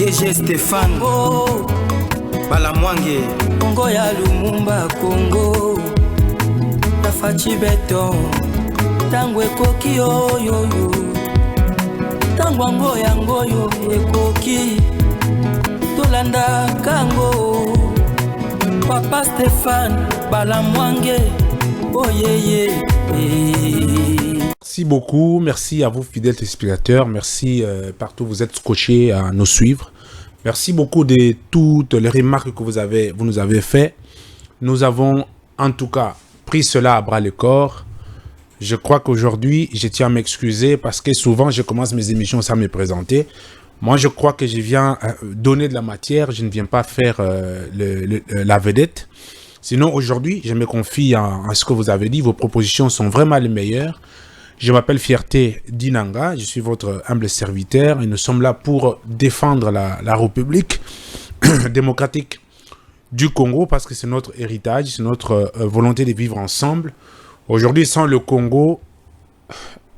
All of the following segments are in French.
DG Stéphane Balamwange Congo ya Lumumba Congo Tafachi Beton Tango ekoki oyoyo Tango ango yango yo ekoki Tolanda kango Papa Stéphane Balamwange Oh yeah yeah. Merci beaucoup, merci à vous fidèles téléspectateurs, merci partout vous êtes scotchés à nous suivre. Merci beaucoup de toutes les remarques que vous nous avez fait. Nous avons en tout cas pris cela à bras le corps. Je crois qu'aujourd'hui, je tiens à m'excuser parce que souvent je commence mes émissions sans me présenter. Moi, je crois que je viens donner de la matière, je ne viens pas faire la vedette. Sinon, aujourd'hui, je me confie à ce que vous avez dit. Vos propositions sont vraiment les meilleures. Je m'appelle Fierté Dinanga, je suis votre humble serviteur et nous sommes là pour défendre la République démocratique du Congo parce que c'est notre héritage, c'est notre volonté de vivre ensemble. Aujourd'hui, sans le Congo,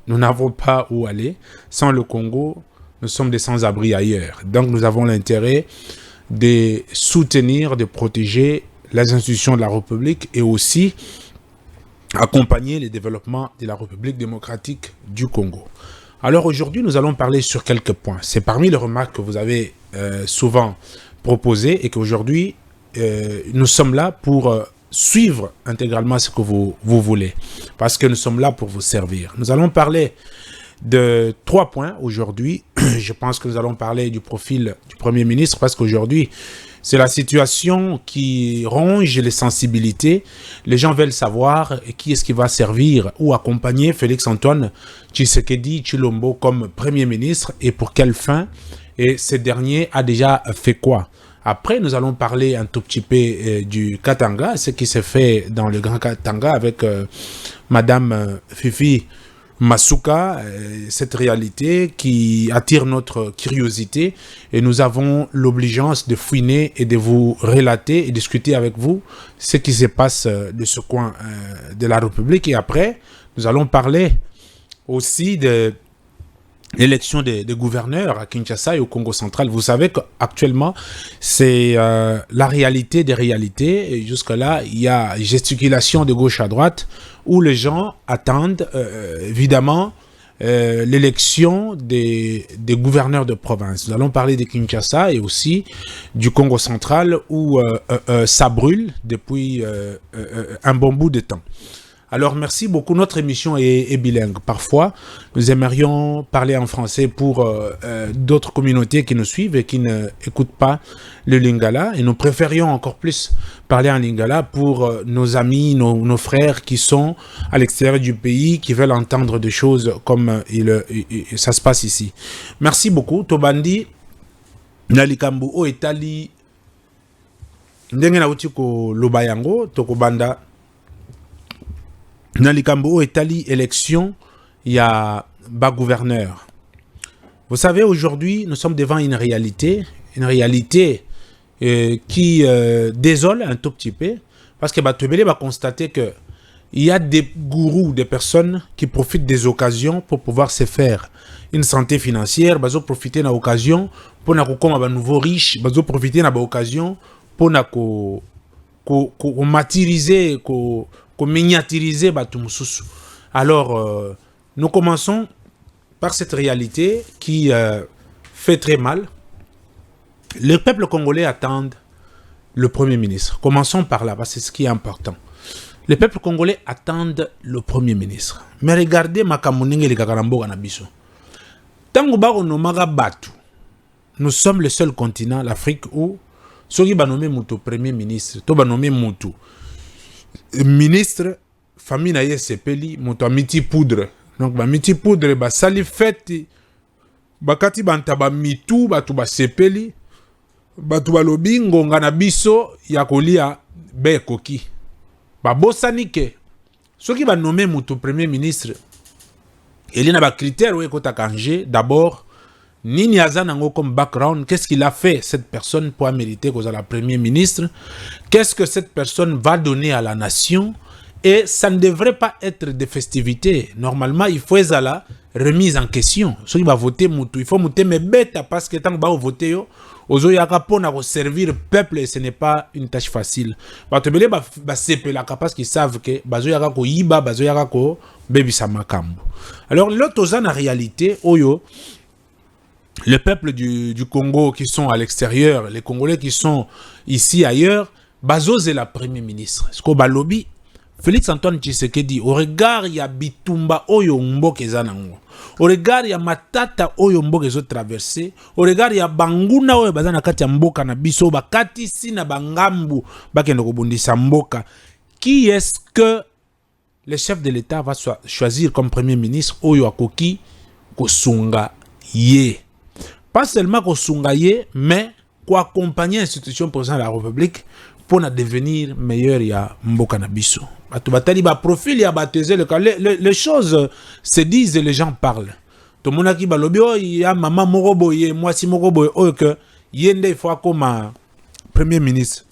nous n'avons pas où aller. Sans le Congo, nous sommes des sans-abri ailleurs. Donc nous avons l'intérêt de soutenir, de protéger les institutions de la République et aussi accompagner le développement de la République démocratique du Congo. Alors aujourd'hui, nous allons parler sur quelques points. C'est parmi les remarques que vous avez souvent proposées et qu'aujourd'hui, nous sommes là pour suivre intégralement ce que vous voulez. Parce que nous sommes là pour vous servir. Nous allons parler de 3 points aujourd'hui. Je pense que nous allons parler du profil du Premier ministre parce qu'aujourd'hui, c'est la situation qui ronge les sensibilités. Les gens veulent savoir qui est-ce qui va servir ou accompagner Félix-Antoine Tshisekedi Tshilombo comme Premier ministre et pour quelle fin. Et ce dernier a déjà fait quoi? Après, nous allons parler un tout petit peu du Katanga, ce qui s'est fait dans le Grand Katanga avec Madame Fifi Masuka, cette réalité qui attire notre curiosité et nous avons l'obligeance de fouiner et de vous relater et discuter avec vous ce qui se passe de ce coin de la République. Et après, nous allons parler aussi de l'élection des gouverneurs à Kinshasa et au Congo central. Vous savez qu'actuellement, c'est la réalité des réalités. Et jusque-là, il y a gesticulation de gauche à droite où les gens attendent évidemment l'élection des gouverneurs de province. Nous allons parler de Kinshasa et aussi du Congo central où ça brûle depuis un bon bout de temps. Alors, merci beaucoup. Notre émission est bilingue. Parfois, nous aimerions parler en français pour d'autres communautés qui nous suivent et qui n'écoutent pas le lingala. Et nous préférions encore plus parler en lingala pour nos amis, nos frères qui sont à l'extérieur du pays, qui veulent entendre des choses comme ça se passe ici. Merci beaucoup. Tobandi, Nalikambu, O Etali, Ndengena Utiko Lobayango, Tokobanda. Dans les Cambo, Italie, élection, il y a bas gouverneur. Vous savez, aujourd'hui, nous sommes devant une réalité qui désole un tout petit peu, parce que Batubele va constater que il y a des gourous, des personnes qui profitent des occasions pour pouvoir se faire une santé financière, bazo profiter de l'occasion pour nous comme un nouveau riche, bazo profiter de l'occasion pour nous matérialiser, miniaturiser Batumususu. Alors, nous commençons par cette réalité qui fait très mal. Le peuple congolais attend le Premier ministre. Commençons par là, parce que c'est ce qui est important. Le peuple congolais attend le Premier ministre. Mais regardez Makamunenge le Kakarambo Ganabiso. Tango ba onomaga batu. Nous sommes le seul continent, l'Afrique, où ceux qui va nommer Moutou Premier ministre, to va nommer Moutou ministre, famille na ye sepeli, Moutou miti poudre. Donc ba miti poudre ba sali fête, ba kati banta ba mitu batu ba sepeli, batu ba lobi ngonga na biso ya kolia be koki. Ba bosani ke ceux qui va nommer Moutou Premier ministre, il y a des critères où il faut changer. D'abord, Nini Azanango comme background, qu'est-ce qu'il a fait cette personne pour mériter qu'on soit la Premier ministre? Qu'est-ce que cette personne va donner à la nation? Et ça ne devrait pas être des festivités. Normalement, il faut la remise en question. Ceux qui vont voter, il faut voter mais bête parce que tant que vous voter, aux yaka pour servir le peuple, et ce n'est pas une tâche facile. Parce qu'ils savent que bazo yaka ko yiba, bazo yaka ko bebi samakambo. Alors l'autre en réalité, oyo, le peuple du Congo qui sont à l'extérieur, les Congolais qui sont ici ailleurs, bazo c'est la première ministre. Ce qu'on balobi Félix Antoine Tshisekedi, au regard ya bitumba oyo mboke zanango, au regard ya matata oyo mboke zo traversé, au regard ya banguna oyo bazana kati ya mboka na biso, bakati si na bangambu bakende kobundisa mboka, qui est-ce que le chef de l'État va choisir comme premier ministre oyo akoki kosunga ye? Pas seulement kosunga ye, mais ko accompagner l'institution présidente de la République pour devenir meilleur ya mboka na biso. Les choses se disent et les gens parlent. Tout le monde qui balobi il y a maman moroboye, moi si moroboye que yende il faut comme premier ministre.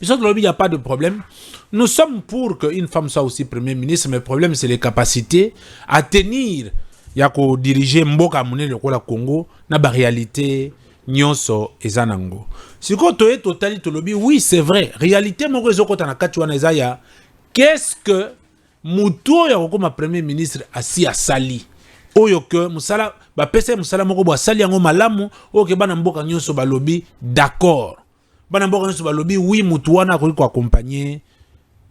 Il n'y a pas de problème. Nous sommes pour qu'une femme soit aussi premier ministre, mais le problème c'est les capacités à tenir ya ko diriger mboka mune le Congo na ba réalité nyonso ezanango. Si ko toye totali tolobi oui c'est vrai, réalité moko ezokota na kati wana ezaya qu'est-ce que muto ya kokoma premier ministre asi asali oyo que musala ba pesa musala moko bo asali yango malamu oyo ke bana mboka nyonso balobi d'accord, bana mboka nyonso balobi oui mutu wana ko accompagner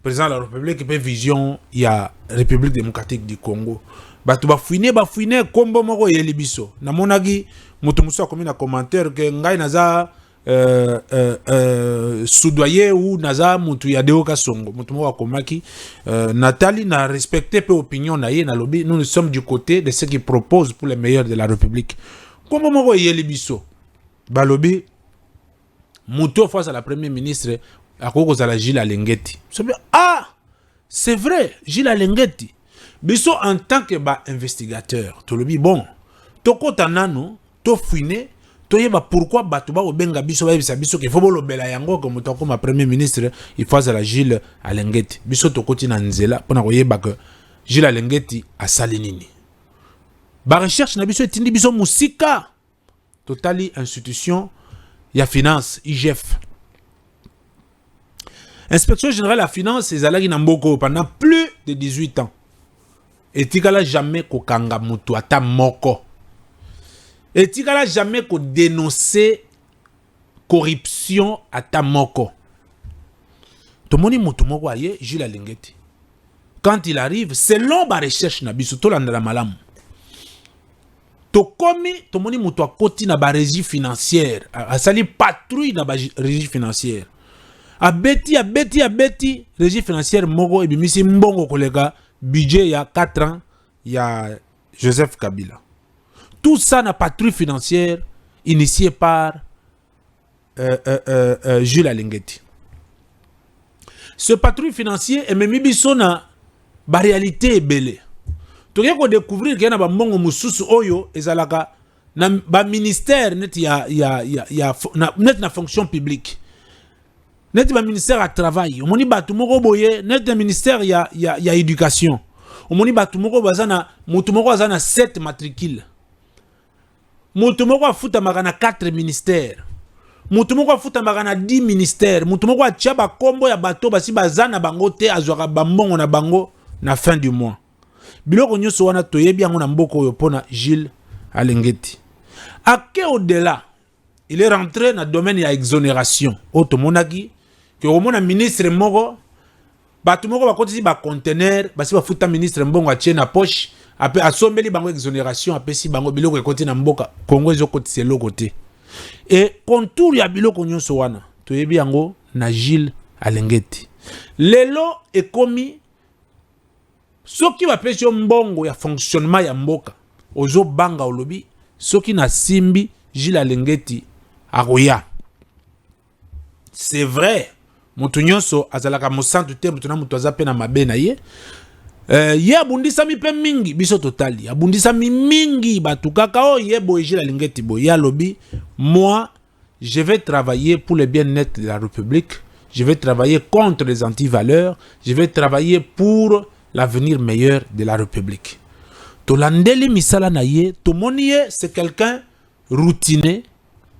président de la République pe vision ya République démocratique du Congo. Batu bafouine kombo moko yeli biso na monagi mutu muso akomi na commentaire que ngai naza soudoyer ou naza mutu ya Deo Kasongo mutu moko akomaki Nathalie n'a respecté peu opinion na ye na lobby. Nous sommes du côté de ceux qui proposent pour les meilleurs de la République. Kombo moko yeli biso balobi mutu face à la première ministre akoko za la Gilles Alengeti. Ah c'est vrai, Gilles Alengeti biso en tant que investigateur to lobi bon to kota nanu to fouiner to yeba pourquoi batu ba obenga biso ba biso ke fobo lobela yango ko muto ko ma premier ministre il faut la Gilles Alengeti biso to koti na nzela pona ko yeba que Gilles Alengeti asali nini ba recherche na biso etindi biso musika totali institution ya finance IGF inspection générale la finance ezalaki na mboko pendant plus de 18 ans. Et tikala jamais ko kanga mutu ata moko. Et tikala jamais ko dénoncer corruption ata moko. Tomoni mutu moko aye Gilles Alengeti. Quand il arrive, selon ba recherche na biso to landa malamu. To komi tomoni mutu akoti na ba régie financière, asali patrouille na ba régie financière. Abeti régie financière moko ebimisi mbongo kolega budget il y a 4 ans, il y a Joseph Kabila. Tout ça na patrouille financière initiée par Gilles Alengeti. Ce patrouille financier est même biso na ba réalité ebele. To ko découvrir qu'il y a ba mbongo mususu oyo ezalaka na ba ministère net net na fonction publique. Net ba ministère à travail, on moni batu moko boye, net ministère ya éducation. On moni batu moko bazana, mutu moko bazana 7 matricules. Mutu moko afuta magana 4 ministères. Mutu moko afuta magana 10 ministères. Mutu moko atia ba kombo ya bato basi bazana bango te azwaka bambongo na bango na fin du mois. Biloko nyonso wana toyebi yango na mboko oyo pona Gilles Alengeti. Ake au-delà, il est rentré dans le domaine de l'exonération. Otomonaki que au moins un ministre moko batu moko bakotisi ba conteneur basi ba futa ministre mbongo atie na poche ape asombeli bango exonération apesi bango biloko ekoti na mboka Congo ezokotise loko te. Et contour ya biloko nyonso wana toyebi yango na Gilles Alengeti. Lelo ekomi soki ba pesi mbongo ya fonctionnement ya mboka ozo banga olobi soki na simbi Gilles Alengeti akoya. C'est vrai. Mutu nyonso azalaka mosantu te mutu na mutu azape na mabe na ye. Ye abundisa mi pe mingi biso totali. Abundisa mi mingi batu kaka o ye boye Gilles Alengeti boye ya lobi. Moi, je vais travailler pour le bien-être de la République. je vais travailler contre les antivaleurs, je vais travailler pour l'avenir meilleur de la République. Tolandeli misala na ye, tomoni ye, c'est quelqu'un routiné,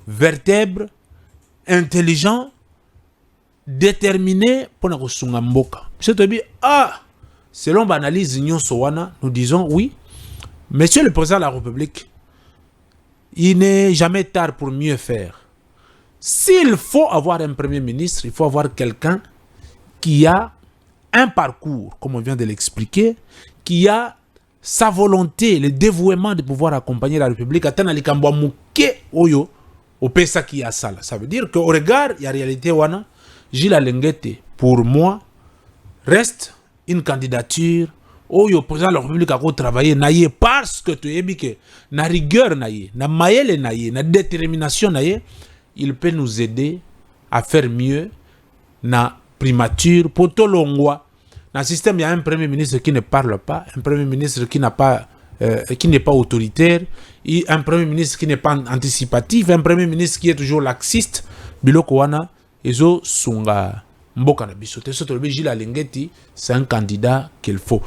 vertèbre, intelligent, déterminé pour na kosunga mboka. Monsieur Tobi, selon l'analyse nyonso wana, nous disons oui, Monsieur le Président de la République, il n'est jamais tard pour mieux faire. S'il faut avoir un Premier ministre, il faut avoir quelqu'un qui a un parcours, comme on vient de l'expliquer, qui a sa volonté, le dévouement de pouvoir accompagner la République. Atana likambo muke oyo opesa ki a ça. Ça veut dire qu'au regard, il y a réalité wana, Gilles Alengete, pour moi, reste une candidature oyo président de la République a travaillé naïe parce que tu es que na rigueur naïe, na maëlle naïe, na détermination naïe, il peut nous aider à faire mieux na primature pour tout l'ongwa. Dans le système, il y a un premier ministre qui ne parle pas, un premier ministre qui n'a pas qui n'est pas autoritaire, et un premier ministre qui n'est pas anticipatif, un premier ministre qui est toujours laxiste. Biloko wana ezo sunga mboka na biso. Gilles Alengete, c'est un candidat qu'il faut.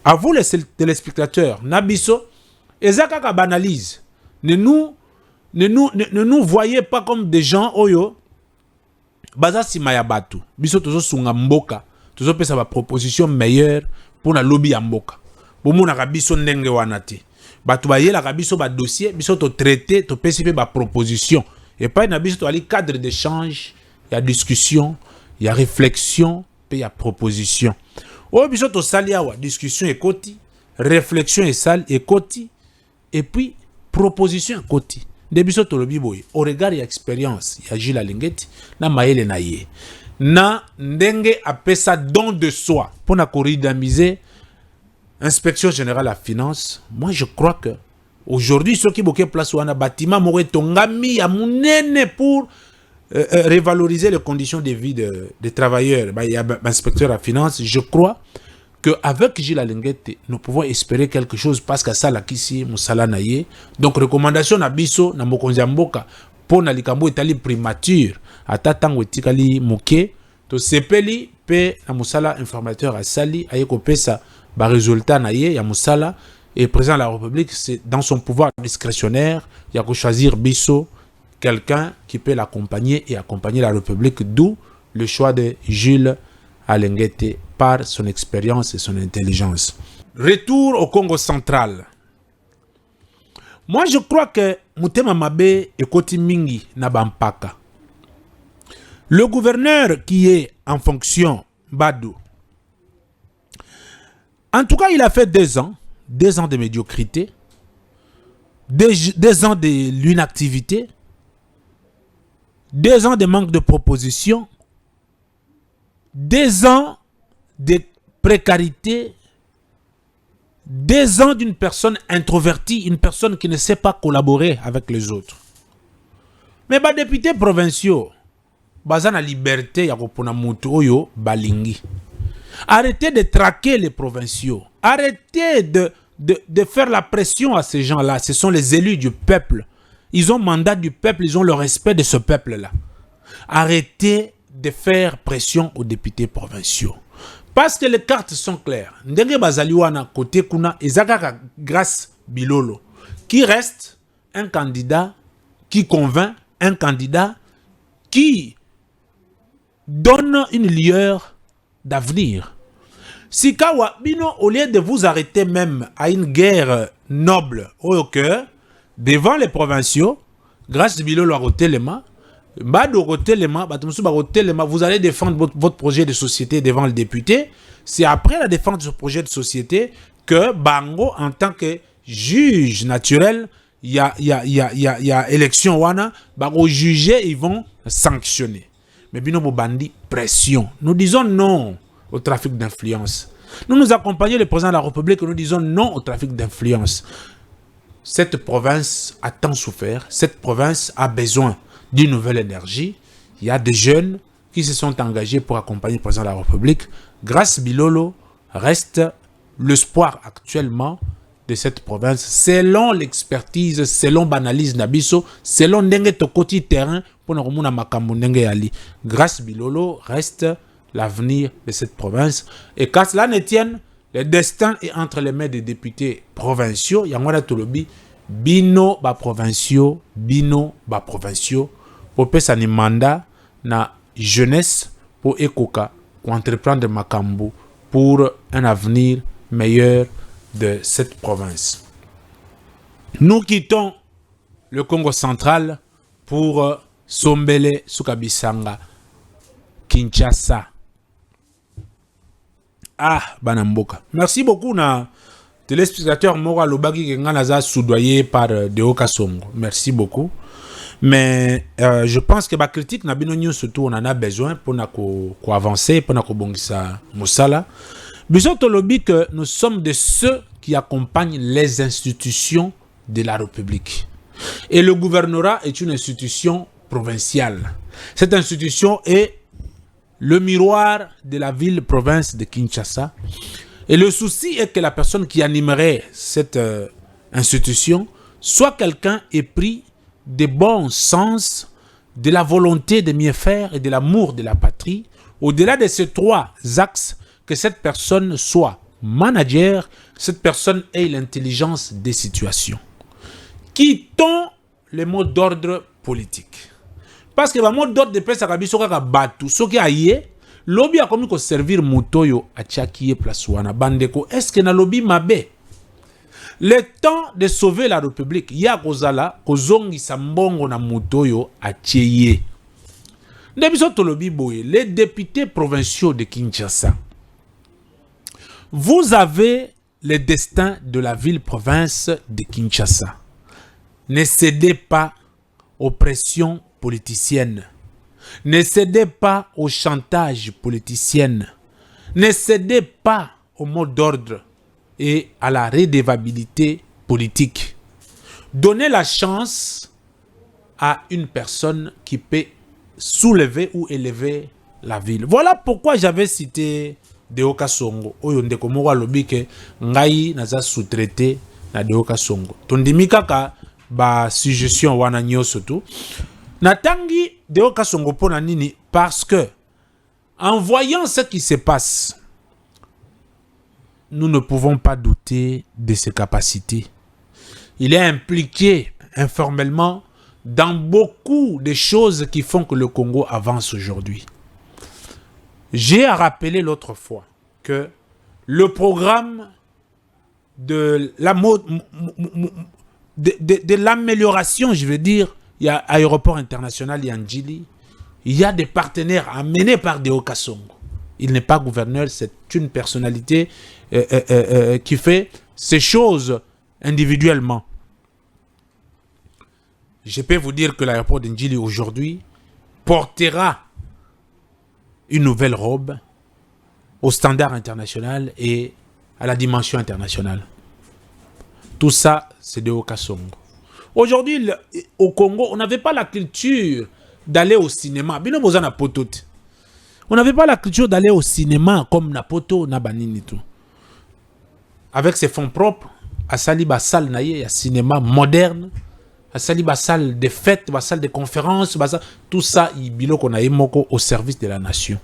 À vous les téléspectateurs, Nabiso, ezaka banalise. Ne nous voyez pas comme des gens oyo baza sima ya batu. Biso tozo sunga mboka, tozo pesa ba proposition meilleure pour na lobby ya mboka. Bomona ka biso ndenge wana te. Batu ba yela ka biso ba dossier, biso to traiter, to pesa ba proposition. Et pas na biso to ali cadre d'échange, il y a discussion, il y a réflexion, puis il y a proposition. Oh, biso to sali awa discussion et koti, réflexion et sal et koti, et puis proposition et koti. De biso to lobi boy, au regard et expérience, il y a Gilles Alengete, na maele na ye. Na ndenge apesa don de soi pour na corridamiser inspection générale à finance. Moi je crois que aujourd'hui ceux qui boke place wana bâtiment moko tongami ya munene pour revaloriser les conditions de vie des travailleurs, il y a inspecteur à finance. Je crois qu'avec Gilles Alengete, nous pouvons espérer quelque chose parce que ça, la kisi, moussala naye. Donc, recommandation na biso, na mokonzi mboka, pour na likambo etali primature, ata tango etikali muke, to sepeli, pe na moussala informateur à sali, aye ko pesa, ba résultat naye, ya moussala, et président de la République, c'est dans son pouvoir discrétionnaire, il y a ko choisir biso, quelqu'un qui peut l'accompagner et accompagner la République, d'où le choix de Gilles Alengete par son expérience et son intelligence. Retour au Congo central. Moi, je crois que Mutema Mabe et Koti Mingi Nabampaka. Le gouverneur qui est en fonction, Badou, en tout cas, il a fait 2 ans de médiocrité, 2 ans de l'inactivité, 2 ans de manque de proposition, 2 ans de précarité, 2 ans d'une personne introvertie, une personne qui ne sait pas collaborer avec les autres. Mais les députés provinciaux, ils ont la liberté de balingi. Arrêtez de traquer les provinciaux. Arrêtez de faire la pression à ces gens-là. Ce sont les élus du peuple. Ils ont mandat du peuple, ils ont le respect de ce peuple-là. Arrêtez de faire pression aux députés provinciaux. Parce que les cartes sont claires. Ndenge bazaliwana côté kuna ezaka grâce Bilolo qui reste un candidat qui convainc, un candidat qui donne une lueur d'avenir. Si Kawa Bino, au lieu de vous arrêter même à une guerre noble au cœur, devant les provinciaux, grâce à Bilolo Rotelema, vous allez défendre votre projet de société devant le député. C'est après la défense de ce projet de société que Bango, en tant que juge naturel, il y a élection wana, Bango juger, ils vont sanctionner. Mais Bino Bandi, pression. Nous disons non au trafic d'influence. Nous accompagnons le président de la République et nous disons non au trafic d'influence. Cette province a tant souffert, cette province a besoin d'une nouvelle énergie. Il y a des jeunes qui se sont engagés pour accompagner le président de la République. Grâce Bilolo reste l'espoir actuellement de cette province, selon l'expertise, selon l'analyse Nabiso, selon ndenge tokoti terrain, pour nous makambo ndenge ali. Grâce Bilolo reste l'avenir de cette province. Et qu'à cela ne tienne, le destin est entre les mains des députés provinciaux. Yangwara Tolobi, bino ba provinciaux, pour passer un mandat na jeunesse pour ekoka, pour entreprendre makambo pour un avenir meilleur de cette province. Nous quittons le Congo central pour Sombele Sukabisanga, Kinshasa. Ah, Banamboka. Merci beaucoup na téléspectateur Mora Lobaki qui est soudoyé par Deoka Songo. Merci beaucoup. Mais je pense que la critique na binonyo surtout on en a besoin pour avancer, pour bongisa Moussala. Bisous Tolobi que nous sommes de ceux qui accompagnent les institutions de la République. Et le gouvernorat est une institution provinciale. Cette institution est le miroir de la ville-province de Kinshasa. Et le souci est que la personne qui animerait cette institution soit quelqu'un épris de bon sens, de la volonté de mieux faire et de l'amour de la patrie. Au-delà de ces trois axes, que cette personne soit manager, cette personne ait l'intelligence des situations. Quittons les mots d'ordre politique. Parce que le mot d'ordre de presse a batu, ce qui a yé, lobby a commis servir mutoyo a tchakiye place wana bandeko. Est-ce que na lobby mabe? Le temps de sauver la République, ya kozala kozongi sambongo na mutoyo a tcheye. Nebiso lobby boye, les députés provinciaux de Kinshasa. Vous avez le destin de la ville-province de Kinshasa. Ne cédez pas aux pressions politiciennes. Ne cédez pas au chantage politicien. Ne cédez pas au mot d'ordre et à la redevabilité politique. Donnez la chance à une personne qui peut soulever ou élever la ville. Voilà pourquoi j'avais cité Deoka Songo. Oyo ndeko moko alobi ke ngai naza sous-traité na Deoka Songo. Tondimi kaka ba suggestion wana nyoso tu. Natangi Deoka Songo pona nini parce que en voyant ce qui se passe, nous ne pouvons pas douter de ses capacités. Il est impliqué informellement dans beaucoup de choses qui font que le Congo avance aujourd'hui. J'ai à rappeler l'autre fois que le programme de l'amélioration, je veux dire, il y a aéroport international Yandjili, il y a des partenaires amenés par Deoka Songo. Il n'est pas gouverneur, c'est une personnalité qui fait ces choses individuellement. Je peux vous dire que l'aéroport d'Indjili aujourd'hui portera une nouvelle robe au standard international et à la dimension internationale. Tout ça, c'est Deoka Songo. Aujourd'hui, au Congo, on n'avait pas la culture d'aller au cinéma. On n'avait pas la culture d'aller au cinéma comme Napoto, Nabanini tout. Avec ses fonds propres, à Saliba salle naïe, à cinéma moderne, à Saliba salle de fêtes, à salle de conférences, tout ça, il qu'on a moko au service de la nation.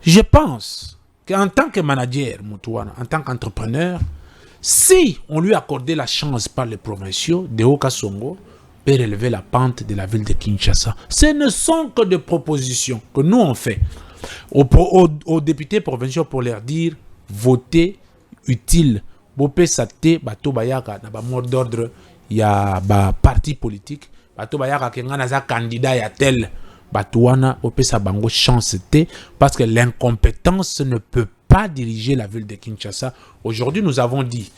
Je pense qu'en tant que manager, en tant qu'entrepreneur, si on lui accordait la chance par les provinciaux, Deoka Songo peut relever la pente de la ville de Kinshasa. Ce ne sont que des propositions que nous on fait aux députés provinciaux pour leur dire votez utile. Bopé sate bato bayaka na ba mot d'ordre ya ba parti politique bato bayaka kenga na za candidat ya tel bato wana opé sa bango chance te parce que l'incompétence ne peut pas diriger la ville de Kinshasa. Aujourd'hui, nous avons dit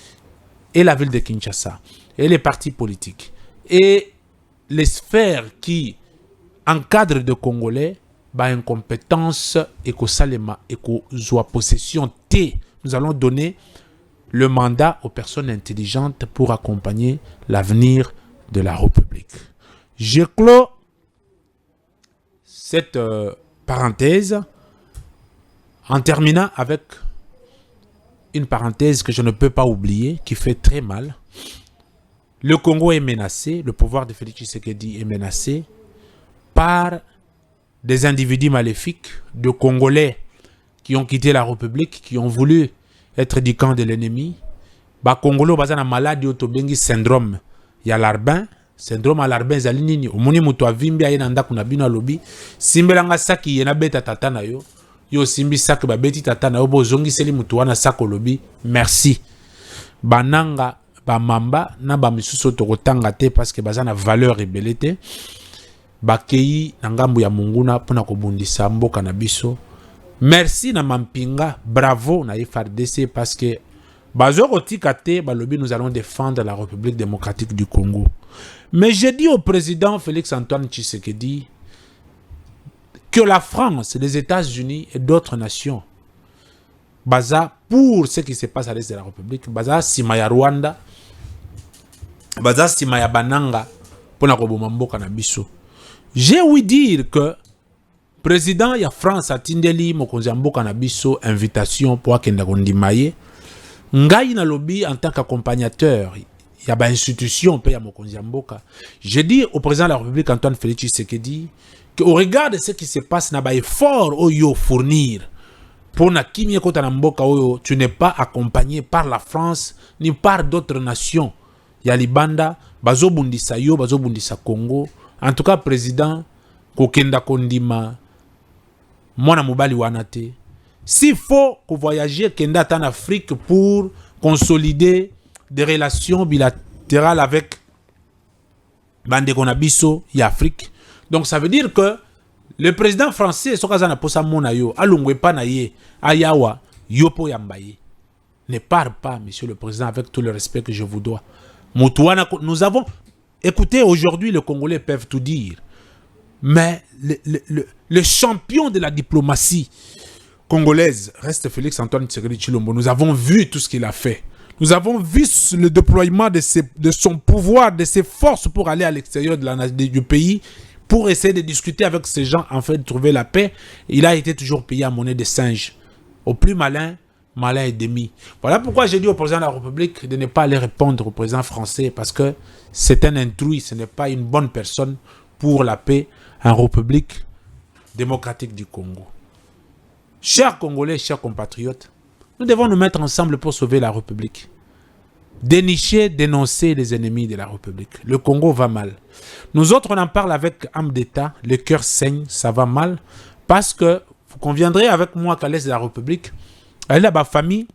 et la ville de Kinshasa et les partis politiques et les sphères qui encadrent de Congolais ba incompétence et ko salema et ko zoa possession T. Nous allons donner le mandat aux personnes intelligentes pour accompagner l'avenir de la République. Je clôt cette parenthèse en terminant avec une parenthèse que je ne peux pas oublier, qui fait très mal. Le Congo est menacé, le pouvoir de Félix Tshisekedi est menacé par des individus maléfiques, de Congolais qui ont quitté la République, qui ont voulu être du camp de l'ennemi. Ba Congolais baza na maladie otobengi syndrome ya Larbin, syndrome ya Larbin ezali nini? Omoni mutu avimbi aye na ndako na bino alobi simbelanga saki ye na beta tata na yo, yo simbi saki ba beti tata na yo bozongiseli mutu wana sako lobi merci. Bananga ba mamba na ba misusu tokotanga te parce que baza na valeur ebele te. Bakei na ngambu ya munguna pona kobundisa mboka na biso. Merci na mampinga, bravo na FARDC parce que Bazoro Tikate, balobi, nous allons défendre la République démocratique du Congo. Mais j'ai dit au président Félix-Antoine Tshisekedi que la France, les États-Unis et d'autres nations, baza pour ce qui se passe à l'est de la République, baza Simaya Rwanda, baza Simaya Bananga, pour la Robomamboka na biso. J'ai ouï dire que président ya France a tindeli mokonzi mboka na biso invitation pour akenda kondimaye. Ngai na lobby en tant qu'accompagnateur, il y a une institution pe ya mokonzi mboka. J'ai dit au président de la République Antoine Félix Tshisekedi qu'au regard de ce qui se passe na ba effort oyo fournir pour na kimia kota na mboka oyo, tu n'es pas accompagné par la France ni par d'autres nations. Ya libanda bazo bundisa yo, bazo bundisa Congo. En tout cas, président, kokenda kondima, mwana mobali wanate. S'il faut que voyager kenda en Afrique pour consolider des relations bilatérales avec Bande Konabiso et Afrique. Donc ça veut dire que le président français, Sokazana Posa Monayo, Alungwe Panaye, Ayawa, Yopo Yambaye, ne parle pas, monsieur le président, avec tout le respect que je vous dois. Nous avons... Écoutez, aujourd'hui, les Congolais peuvent tout dire. Mais le champion de la diplomatie congolaise reste Félix-Antoine Tshisekedi Tshilombo. Nous avons vu tout ce qu'il a fait. Nous avons vu le déploiement de son pouvoir, de ses forces pour aller à l'extérieur du pays, pour essayer de discuter avec ces gens, afin de trouver la paix. Il a été toujours payé à monnaie de singe. Au plus malin, malin et demi. Voilà pourquoi j'ai dit au président de la République de ne pas aller répondre au président français, parce que c'est un intrus, ce n'est pas une bonne personne pour la paix en République démocratique du Congo. Chers Congolais, chers compatriotes, nous devons nous mettre ensemble pour sauver la République. Dénicher, dénoncer les ennemis de la République. Le Congo va mal. Nous autres, on en parle avec âme d'État, le cœur saigne, ça va mal, parce que vous conviendrez avec moi qu'à l'est de la République, elle a ma famille,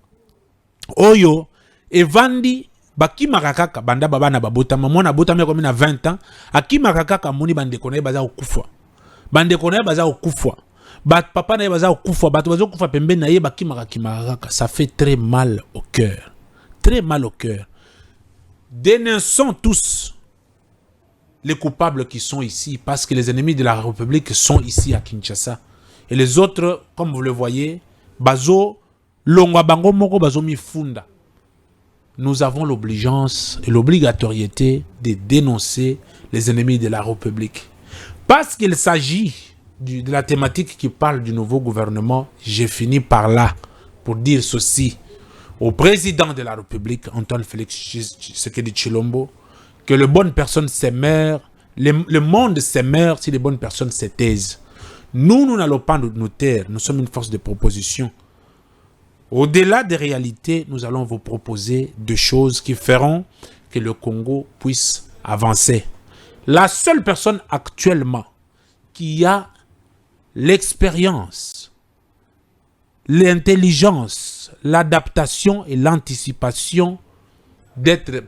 Oyo, et Vandi, Baki Makakaka, Banda Baba na Babotama, moi na Botama comme na 20 ans, Aki Makakaka, Mouni Bande Kone Baza au Koufwa. Bande Kone Baza au Koufwa. Bat Papa na Baza au Koufwa, Bat Baza au Koufwa Pembe na Ye Baki Makakaka. Ça fait très mal au cœur. Très mal au cœur. Dénonçons tous les coupables qui sont ici, parce que les ennemis de la République sont ici à Kinshasa. Et les autres, comme vous le voyez, Bazo, Longwa Bango Moko Bazo Mifunda. Nous avons l'obligeance et l'obligatoriété de dénoncer les ennemis de la République. Parce qu'il s'agit de la thématique qui parle du nouveau gouvernement, j'ai fini par là pour dire ceci au président de la République, Antoine Félix Tshisekedi Tshilombo, que les bonnes personnes s'émeurent, le monde s'émeurt si les bonnes personnes se taisent. Nous n'allons pas nous taire, nous sommes une force de proposition. Au-delà des réalités, nous allons vous proposer des choses qui feront que le Congo puisse avancer. La seule personne actuellement qui a l'expérience, l'intelligence, l'adaptation et l'anticipation d'être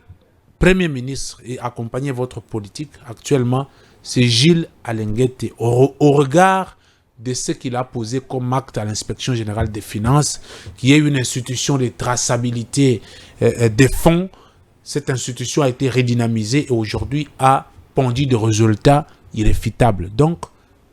Premier ministre et accompagner votre politique actuellement, c'est Gilles Alenguete. Au regard de ce qu'il a posé comme acte à l'inspection générale des finances, qui est une institution de traçabilité des fonds, cette institution a été redynamisée et aujourd'hui a pondu des résultats irréfutables. Donc,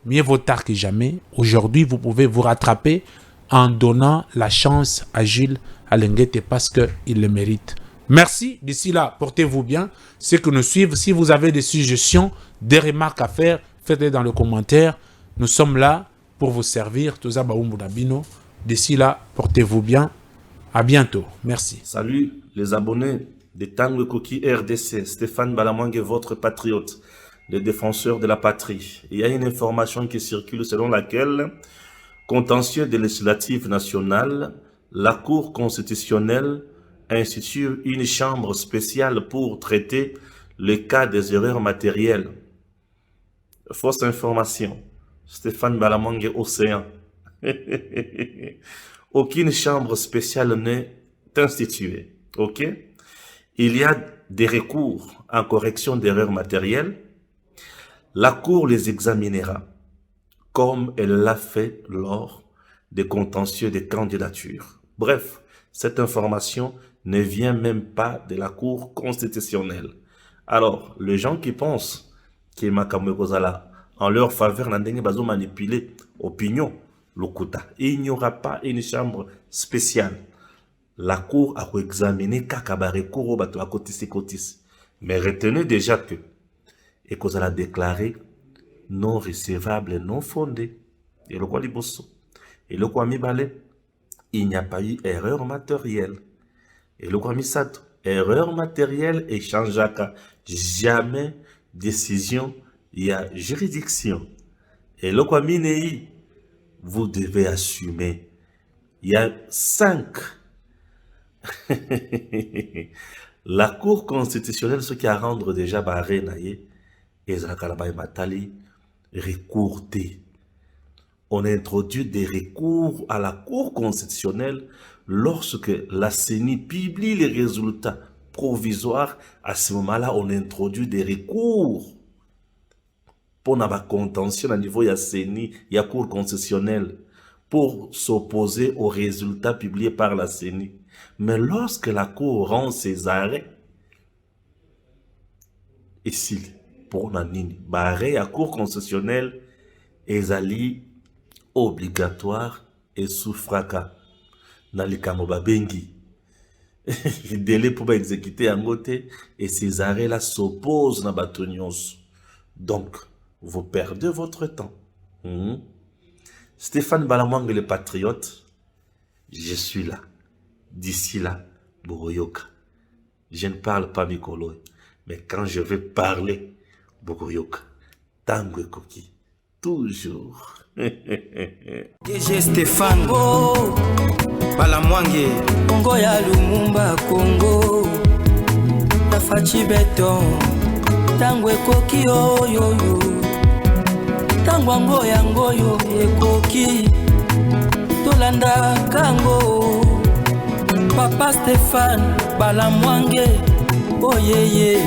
mieux vaut tard que jamais. Aujourd'hui, vous pouvez vous rattraper en donnant la chance à Gilles Alenguete parce qu'il le mérite. Merci. D'ici là, portez-vous bien. Ceux qui nous suivent, si vous avez des suggestions, des remarques à faire, faites-les dans les commentaires. Nous sommes là pour vous servir. D'ici là, portez-vous bien. À bientôt. Merci. Salut les abonnés de Tango Koki RDC. Stéphane Balamwangue, votre patriote, le défenseur de la patrie. Il y a une information qui circule selon laquelle, contentieux des législatives nationales, la Cour constitutionnelle institue une chambre spéciale pour traiter le cas des erreurs matérielles. Fausse information. Stéphane Balamwangue, Océan. Aucune chambre spéciale n'est instituée. Ok? Il y a des recours en correction d'erreurs matérielles. La Cour les examinera comme elle l'a fait lors des contentieux des candidatures. Bref, cette information ne vient même pas de la Cour constitutionnelle. Alors, les gens qui pensent que Makamwe Kozala en leur faveur n'a pas manipulé opinion, il n'y aura pas une chambre spéciale. La Cour a examiné Kakabare Koro Bato à Kotis. Mais retenez déjà que et qu'on a déclaré non recevable, non fondé. Et le quoi libosso. Et le quoi mi balé, il n'y a pas eu erreur matérielle. Et le quoi mi sato, erreur matérielle et changeaka. Jamais décision, il y a juridiction. Et le quoi mi nei, vous devez assumer. Il y a 5. La Cour constitutionnelle, ce qui a rendre déjà barré naïe, et Zakalabay Matali, recourté. On a introduit des recours à la Cour constitutionnelle lorsque la CENI publie les résultats provisoires. À ce moment-là, on a introduit des recours pour n'avoir contention à niveau de la CENI, il y a Cour constitutionnelle pour s'opposer aux résultats publiés par la CENI. Mais lorsque la Cour rend ses arrêts, ici, pour Nanini, barré à Cour constitutionnelle, ezali obligatoire et souffraka. Nalikamoba bengi. Délai pour exécuter en côté, et ces arrêts-là s'opposent à Batonios. Donc, vous perdez votre temps. Stéphane Balamwangue, le patriote, je suis là. D'ici là, Bogoyoka. Je ne parle pas Mikolo, mais quand je vais parler, Bogoyoka, Tango Koki, toujours. DG Stéphane Balamwangue, Congo ya Lumumba, Congo, Tafachi Beton, Tango Koki, oh yo yo, Tango Ngoyo, Koki, Tolanda Kango. Papa Stéphane Balamwangue, oh yeah yeah.